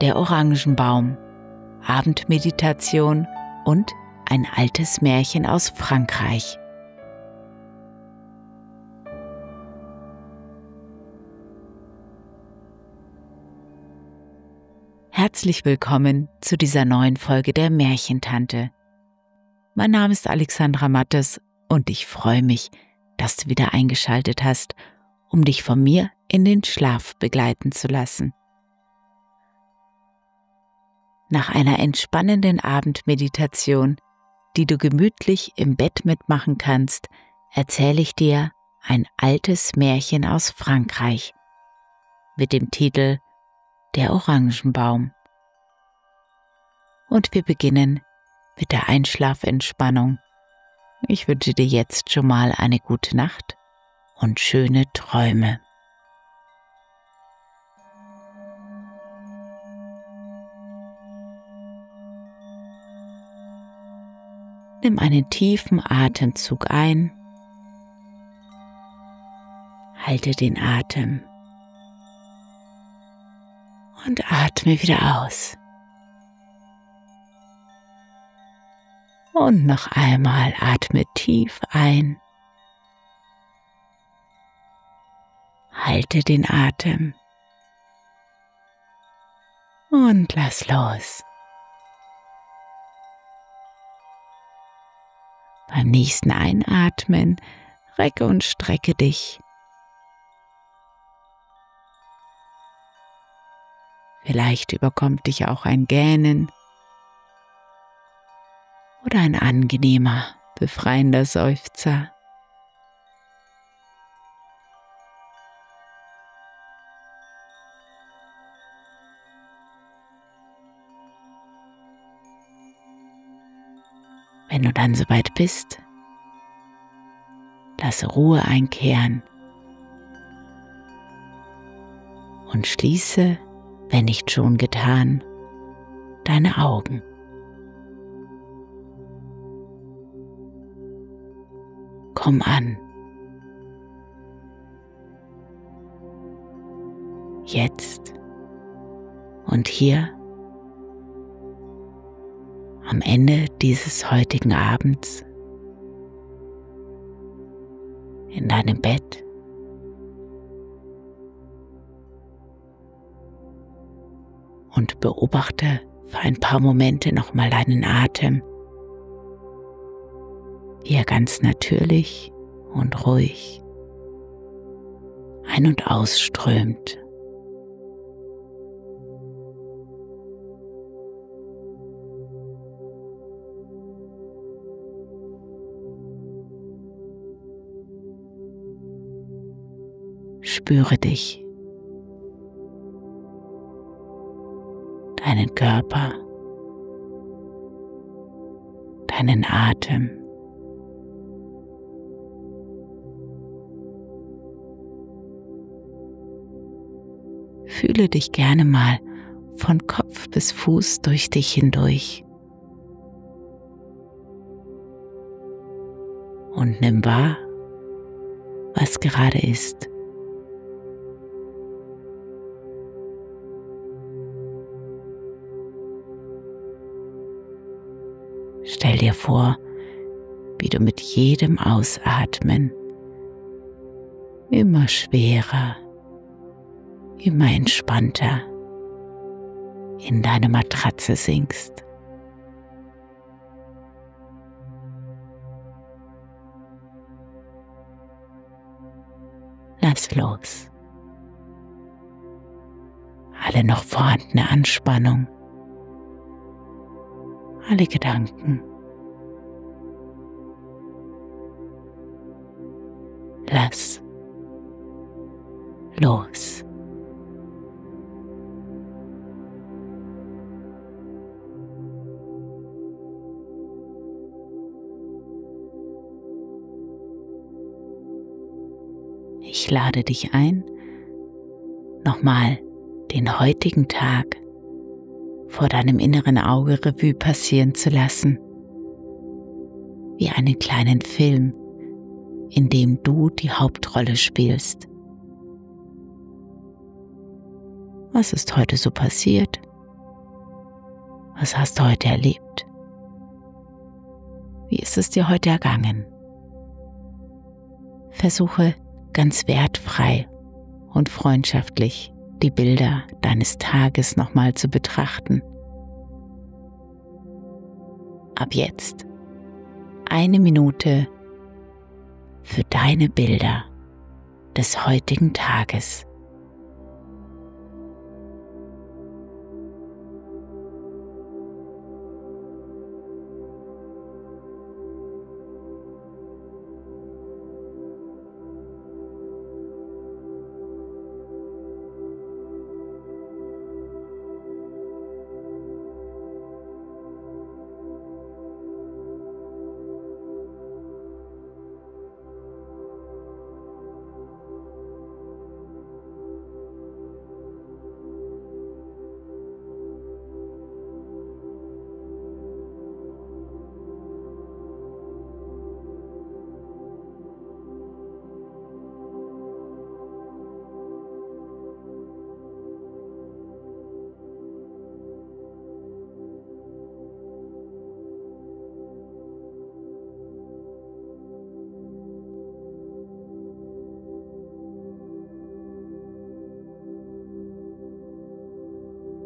der Orangenbaum, Abendmeditation und ein altes Märchen aus Frankreich. Herzlich willkommen zu dieser neuen Folge der Märchentante. Mein Name ist Alexandra Mattes und ich freue mich, dass du wieder eingeschaltet hast, um dich von mir in den Schlaf begleiten zu lassen. Nach einer entspannenden Abendmeditation, die du gemütlich im Bett mitmachen kannst, erzähle ich dir ein altes Märchen aus Frankreich mit dem Titel Der Orangenbaum. Und wir beginnen mit der Einschlafentspannung. Ich wünsche dir jetzt schon mal eine gute Nacht und schöne Träume. Nimm einen tiefen Atemzug ein, halte den Atem und atme wieder aus. Und noch einmal atme tief ein, halte den Atem und lass los. Beim nächsten Einatmen recke und strecke dich. Vielleicht überkommt dich auch ein Gähnen oder ein angenehmer, befreiender Seufzer. Wenn du dann soweit bist, lasse Ruhe einkehren und schließe, wenn nicht schon getan, deine Augen. Komm an. Jetzt und hier am Ende dieses heutigen Abends in deinem Bett und beobachte für ein paar Momente nochmal deinen Atem, wie er ganz natürlich und ruhig ein- und ausströmt. Spüre dich, deinen Körper, deinen Atem. Fühle dich gerne mal von Kopf bis Fuß durch dich hindurch und nimm wahr, was gerade ist. Stell dir vor, wie du mit jedem Ausatmen immer schwerer, immer entspannter in deine Matratze sinkst. Lass los. Alle noch vorhandene Anspannung, alle Gedanken. Lass los. Ich lade dich ein, nochmal den heutigen Tag vor deinem inneren Auge Revue passieren zu lassen, wie einen kleinen Film, in dem du die Hauptrolle spielst. Was ist heute so passiert? Was hast du heute erlebt? Wie ist es dir heute ergangen? Versuche ganz wertfrei und freundschaftlich die Bilder deines Tages nochmal zu betrachten. Ab jetzt 1 Minute für deine Bilder des heutigen Tages.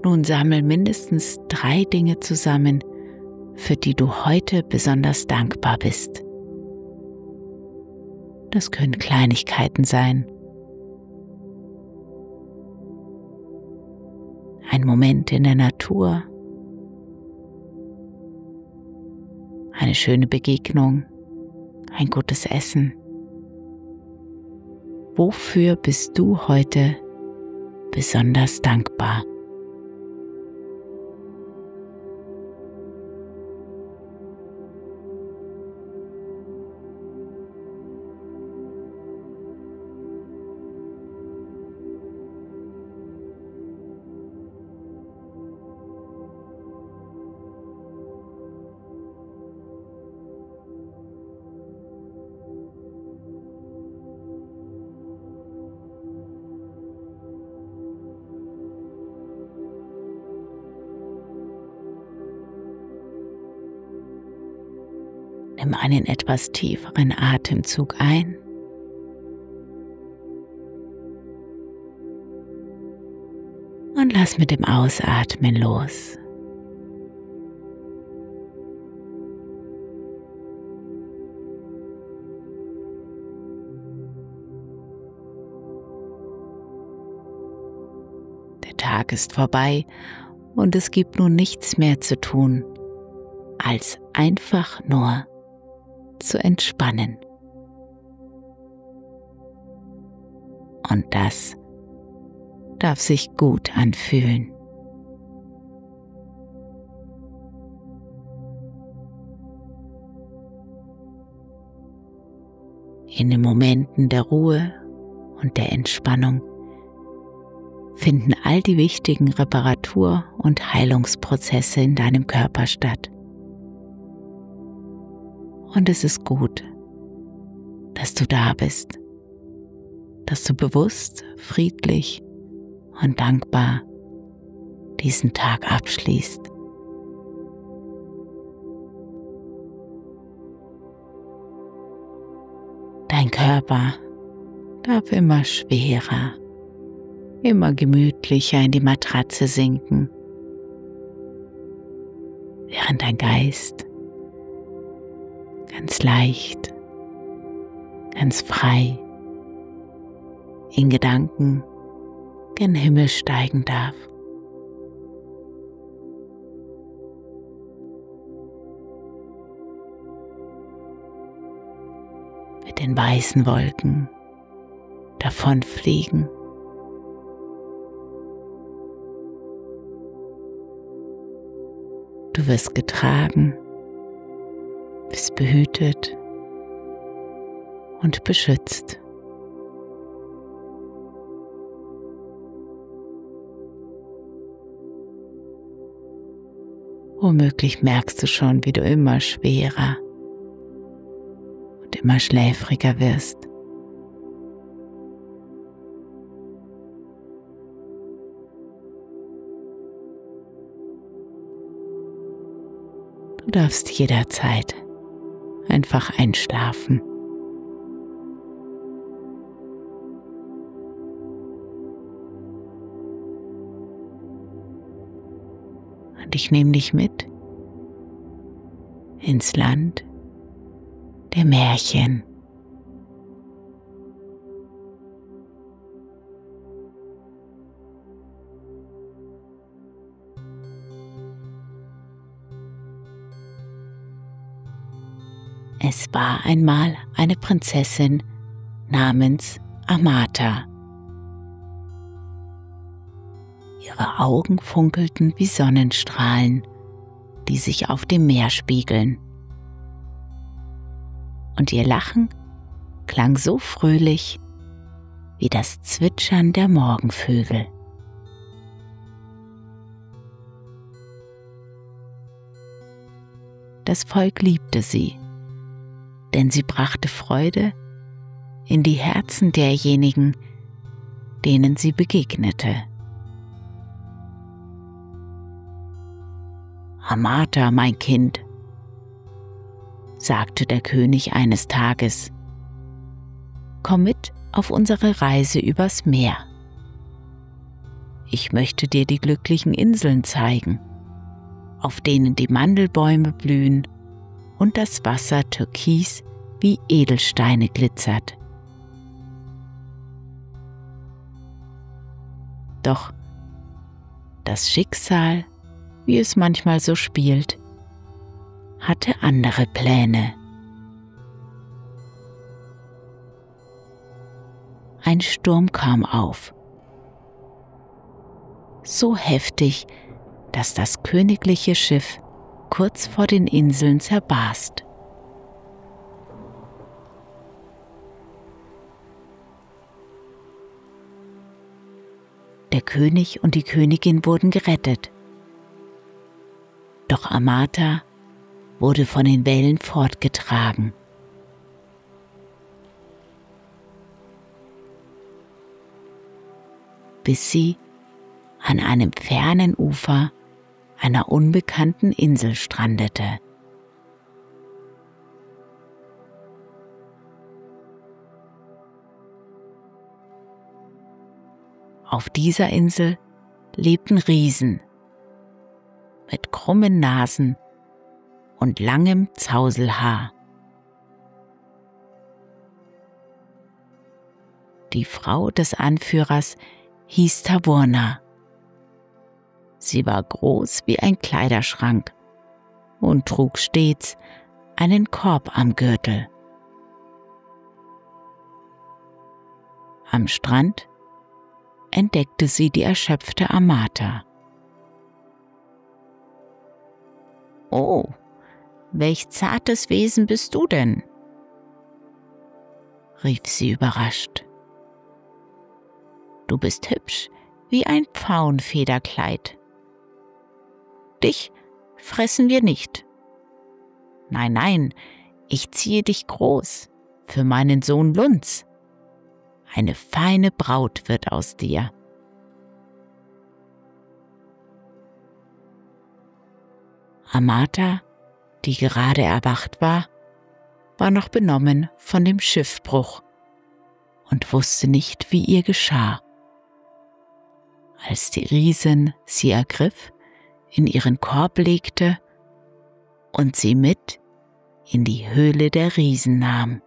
Nun sammel mindestens 3 Dinge zusammen, für die du heute besonders dankbar bist. Das können Kleinigkeiten sein. Ein Moment in der Natur, eine schöne Begegnung, ein gutes Essen. Wofür bist du heute besonders dankbar? Nimm einen etwas tieferen Atemzug ein und lass mit dem Ausatmen los. Der Tag ist vorbei und es gibt nun nichts mehr zu tun, als einfach nur zu entspannen. Und das darf sich gut anfühlen. In den Momenten der Ruhe und der Entspannung finden all die wichtigen Reparatur- und Heilungsprozesse in deinem Körper statt. Und es ist gut, dass du da bist, dass du bewusst, friedlich und dankbar diesen Tag abschließt. Dein Körper darf immer schwerer, immer gemütlicher in die Matratze sinken, während dein Geist ganz leicht, ganz frei in Gedanken gen Himmel steigen darf. Mit den weißen Wolken davonfliegen. Du wirst getragen, bist behütet und beschützt. Womöglich merkst du schon, wie du immer schwerer und immer schläfriger wirst. Du darfst jederzeit einfach einschlafen. Und ich nehme dich mit ins Land der Märchen. Es war einmal eine Prinzessin namens Amata. Ihre Augen funkelten wie Sonnenstrahlen, die sich auf dem Meer spiegeln. Und ihr Lachen klang so fröhlich wie das Zwitschern der Morgenvögel. Das Volk liebte sie, denn sie brachte Freude in die Herzen derjenigen, denen sie begegnete. Amata, mein Kind, sagte der König eines Tages, komm mit auf unsere Reise übers Meer. Ich möchte dir die glücklichen Inseln zeigen, auf denen die Mandelbäume blühen und das Wasser türkis wie Edelsteine glitzert. Doch das Schicksal, wie es manchmal so spielt, hatte andere Pläne. Ein Sturm kam auf, so heftig, dass das königliche Schiff kurz vor den Inseln zerbarst. Der König und die Königin wurden gerettet. Doch Amata wurde von den Wellen fortgetragen. Bis sie an einem fernen Ufer einer unbekannten Insel strandete. Auf dieser Insel lebten Riesen mit krummen Nasen und langem Zauselhaar. Die Frau des Anführers hieß Tavorna. Sie war groß wie ein Kleiderschrank und trug stets einen Korb am Gürtel. Am Strand entdeckte sie die erschöpfte Amata. »Oh, welch zartes Wesen bist du denn?« rief sie überrascht. »Du bist hübsch wie ein Pfauenfederkleid. Dich fressen wir nicht. Nein, nein, ich ziehe dich groß für meinen Sohn Lunz. Eine feine Braut wird aus dir.« Amata, die gerade erwacht war noch benommen von dem Schiffbruch und wusste nicht, wie ihr geschah. Als die Riesin sie ergriff, in ihren Korb legte und sie mit in die Höhle der Riesen nahm.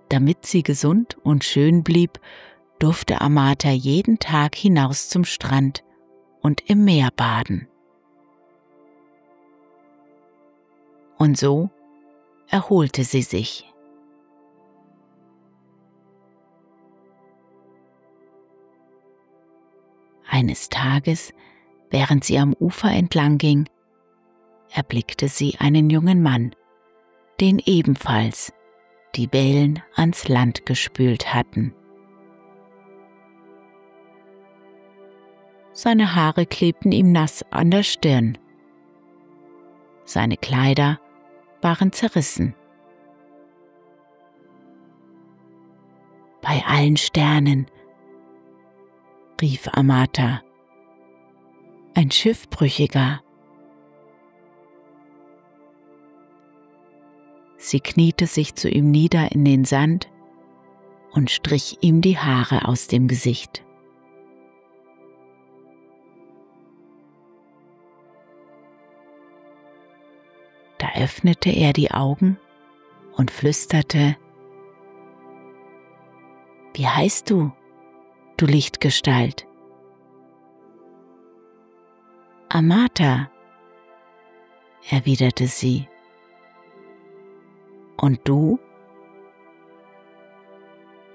Damit sie gesund und schön blieb, durfte Amata jeden Tag hinaus zum Strand und im Meer baden. Und so erholte sie sich. Eines Tages, während sie am Ufer entlang ging, erblickte sie einen jungen Mann, den ebenfalls die Wellen ans Land gespült hatten. Seine Haare klebten ihm nass an der Stirn. Seine Kleider waren zerrissen. Bei allen Sternen rief Amata. Ein Schiffbrüchiger. Sie kniete sich zu ihm nieder in den Sand und strich ihm die Haare aus dem Gesicht. Da öffnete er die Augen und flüsterte: »Wie heißt du, du Lichtgestalt?« »Amata«, erwiderte sie. »Und du?«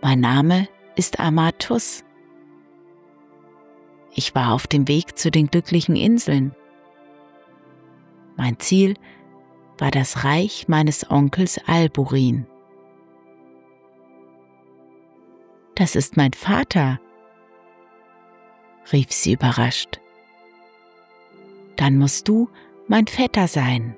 »Mein Name ist Amatus. Ich war auf dem Weg zu den glücklichen Inseln. Mein Ziel war das Reich meines Onkels Alburin.« »Das ist mein Vater«, rief sie überrascht. »Dann musst du mein Vetter sein.«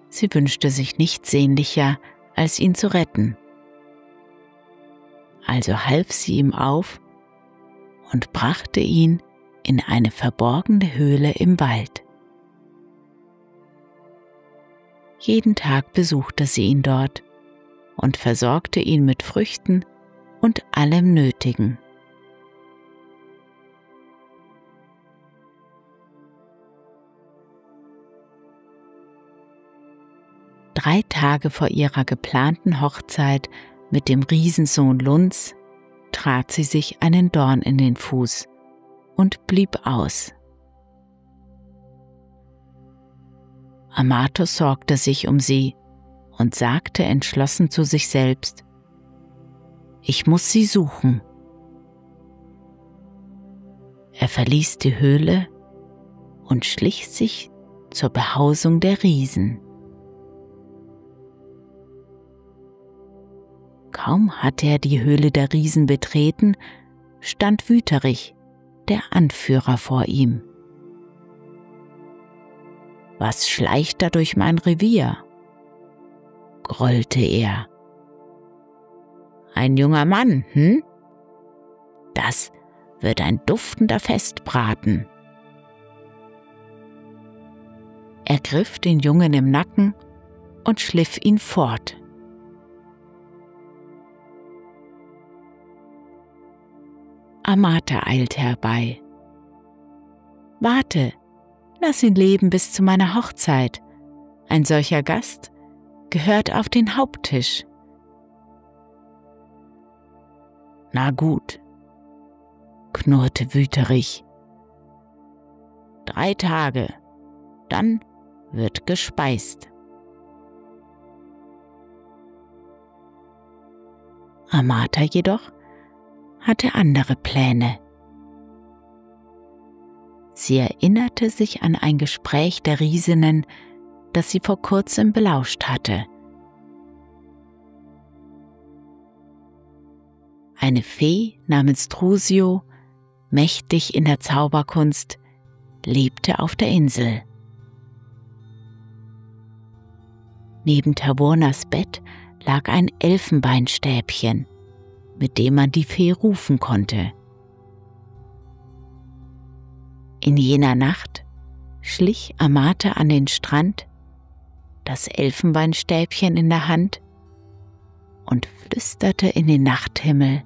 Sie wünschte sich nichts sehnlicher, als ihn zu retten. Also half sie ihm auf und brachte ihn in eine verborgene Höhle im Wald. Jeden Tag besuchte sie ihn dort und versorgte ihn mit Früchten und allem Nötigen. Drei Tage vor ihrer geplanten Hochzeit mit dem Riesensohn Lunds trat sie sich einen Dorn in den Fuß und blieb aus. Amatus sorgte sich um sie und sagte entschlossen zu sich selbst: »Ich muss sie suchen.« Er verließ die Höhle und schlich sich zur Behausung der Riesen. Kaum hatte er die Höhle der Riesen betreten, stand Wüterich, der Anführer, vor ihm. »Was schleicht da durch mein Revier?« grollte er. »Ein junger Mann, hm? Das wird ein duftender Festbraten.« Er griff den Jungen im Nacken und schliff ihn fort. Amata eilte herbei. »Warte, lass ihn leben bis zu meiner Hochzeit. Ein solcher Gast gehört auf den Haupttisch.« »Na gut«, knurrte Wüterich. »3 Tage, dann wird gespeist.« Amata jedoch hatte andere Pläne. Sie erinnerte sich an ein Gespräch der Riesinnen, das sie vor kurzem belauscht hatte. Eine Fee namens Trusio, mächtig in der Zauberkunst, lebte auf der Insel. Neben Tavornas Bett lag ein Elfenbeinstäbchen, mit dem man die Fee rufen konnte. In jener Nacht schlich Amata an den Strand, das Elfenbeinstäbchen in der Hand, und flüsterte in den Nachthimmel: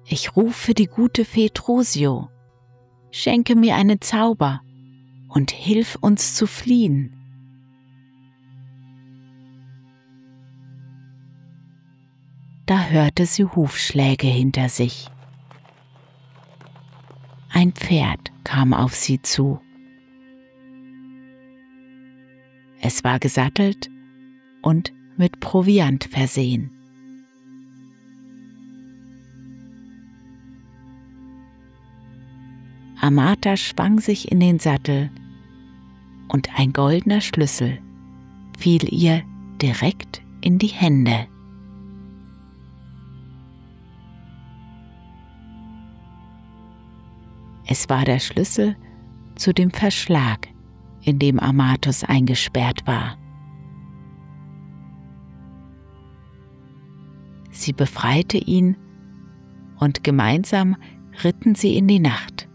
»Ich rufe die gute Fee Trusio, schenke mir einen Zauber und hilf uns zu fliehen.« Da hörte sie Hufschläge hinter sich. Ein Pferd kam auf sie zu. Es war gesattelt und mit Proviant versehen. Amata schwang sich in den Sattel und ein goldener Schlüssel fiel ihr direkt in die Hände. Es war der Schlüssel zu dem Verschlag, in dem Amatus eingesperrt war. Sie befreite ihn und gemeinsam ritten sie in die Nacht.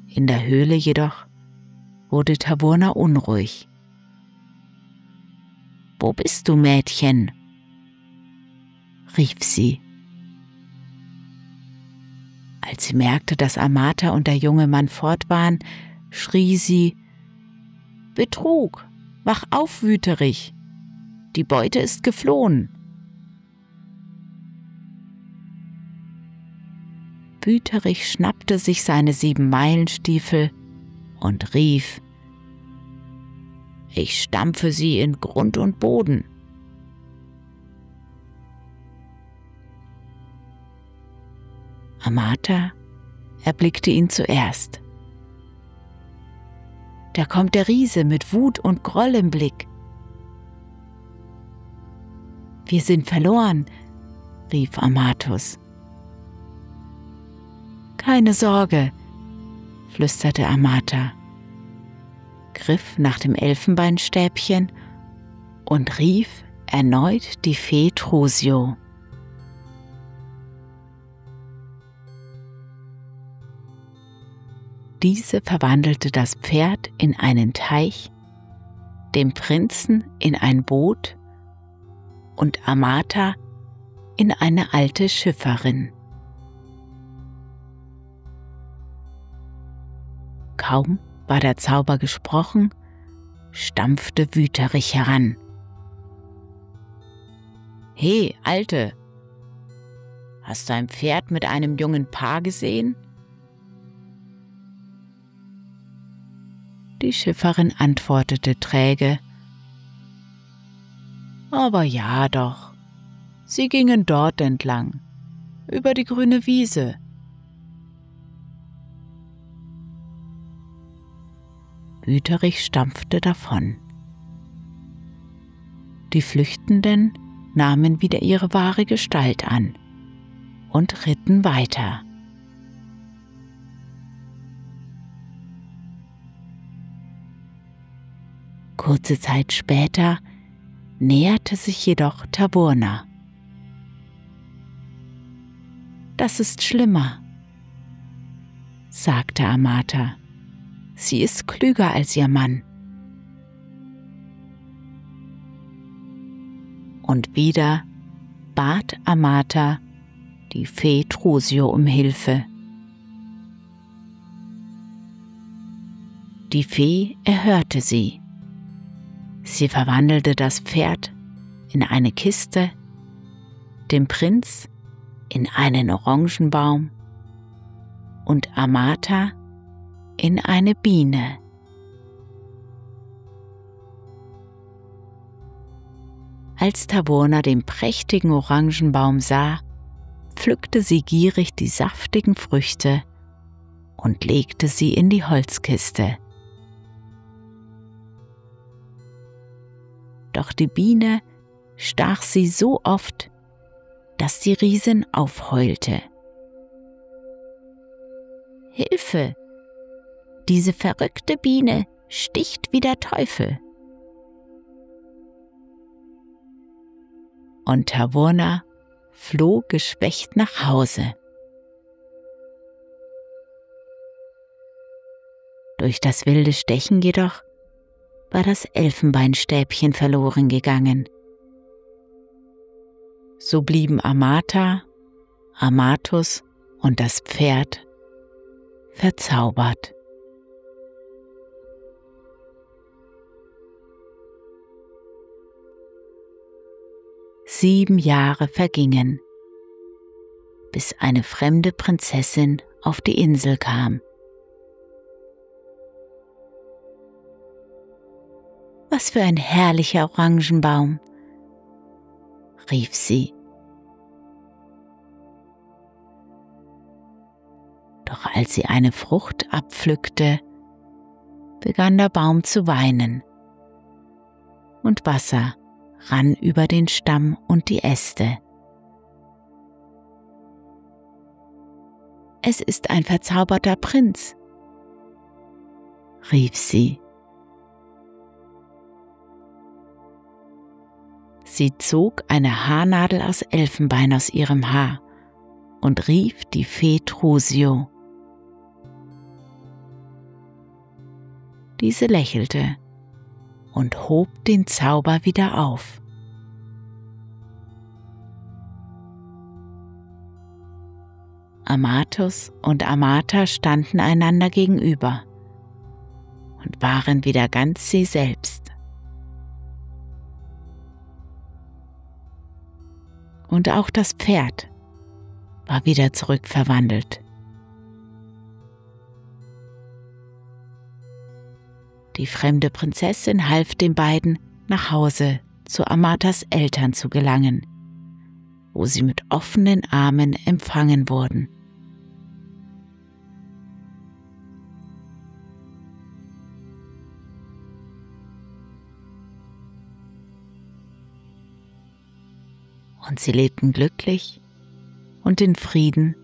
In der Höhle jedoch wurde Tavorna unruhig. »Wo bist du, Mädchen?« rief sie. Als sie merkte, dass Amata und der junge Mann fort waren, schrie sie: »Betrug! Wach auf, Wüterich! Die Beute ist geflohen!« Wüterich schnappte sich seine 7-Meilen-Stiefel und rief: »Ich stampfe sie in Grund und Boden!« Amata erblickte ihn zuerst. »Da kommt der Riese mit Wut und Groll im Blick.« »Wir sind verloren«, rief Amatus. »Keine Sorge«, flüsterte Amata, griff nach dem Elfenbeinstäbchen und rief erneut die Fee Trusio. Diese verwandelte das Pferd in einen Teich, den Prinzen in ein Boot und Amata in eine alte Schifferin. Kaum war der Zauber gesprochen, stampfte Wüterich heran. »He, Alte, hast du ein Pferd mit einem jungen Paar gesehen?« Die Schifferin antwortete träge: »Aber ja doch, sie gingen dort entlang, über die grüne Wiese.« Wüterich stampfte davon. Die Flüchtenden nahmen wieder ihre wahre Gestalt an und ritten weiter. Kurze Zeit später näherte sich jedoch Tavorna. »Das ist schlimmer«, sagte Amata. »Sie ist klüger als ihr Mann.« Und wieder bat Amata die Fee Trusio um Hilfe. Die Fee erhörte sie. Sie verwandelte das Pferd in eine Kiste, den Prinz in einen Orangenbaum und Amata in eine Biene. Als Tavorna den prächtigen Orangenbaum sah, pflückte sie gierig die saftigen Früchte und legte sie in die Holzkiste. Doch die Biene stach sie so oft, dass die Riesin aufheulte. »Hilfe! Diese verrückte Biene sticht wie der Teufel!« Und Tavorna floh geschwächt nach Hause. Durch das wilde Stechen jedoch war das Elfenbeinstäbchen verloren gegangen. So blieben Amata, Amatus und das Pferd verzaubert. Sieben Jahre vergingen, bis eine fremde Prinzessin auf die Insel kam. »Was für ein herrlicher Orangenbaum«, rief sie. Doch als sie eine Frucht abpflückte, begann der Baum zu weinen und Wasser rann über den Stamm und die Äste. es ist ein verzauberter Prinz, rief sie. Sie zog eine Haarnadel aus Elfenbein aus ihrem Haar und rief die Fee Trusio. Diese lächelte und hob den Zauber wieder auf. Amatus und Amata standen einander gegenüber und waren wieder ganz sie selbst. Und auch das Pferd war wieder zurückverwandelt. Die fremde Prinzessin half den beiden, nach Hause zu Amatas Eltern zu gelangen, wo sie mit offenen Armen empfangen wurden. Und sie lebten glücklich und in Frieden.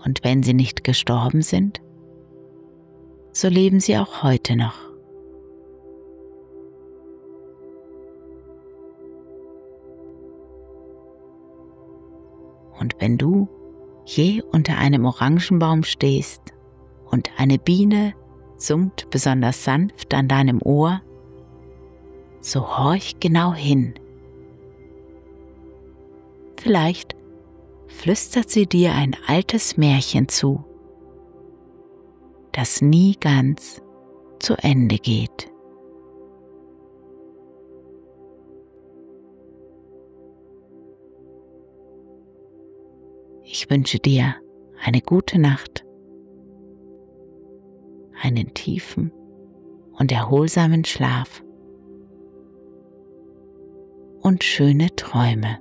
Und wenn sie nicht gestorben sind, so leben sie auch heute noch. Und wenn du je unter einem Orangenbaum stehst und eine Biene summt besonders sanft an deinem Ohr, so horch genau hin. Vielleicht flüstert sie dir ein altes Märchen zu, das nie ganz zu Ende geht. Ich wünsche dir eine gute Nacht, einen tiefen und erholsamen Schlaf und schöne Träume.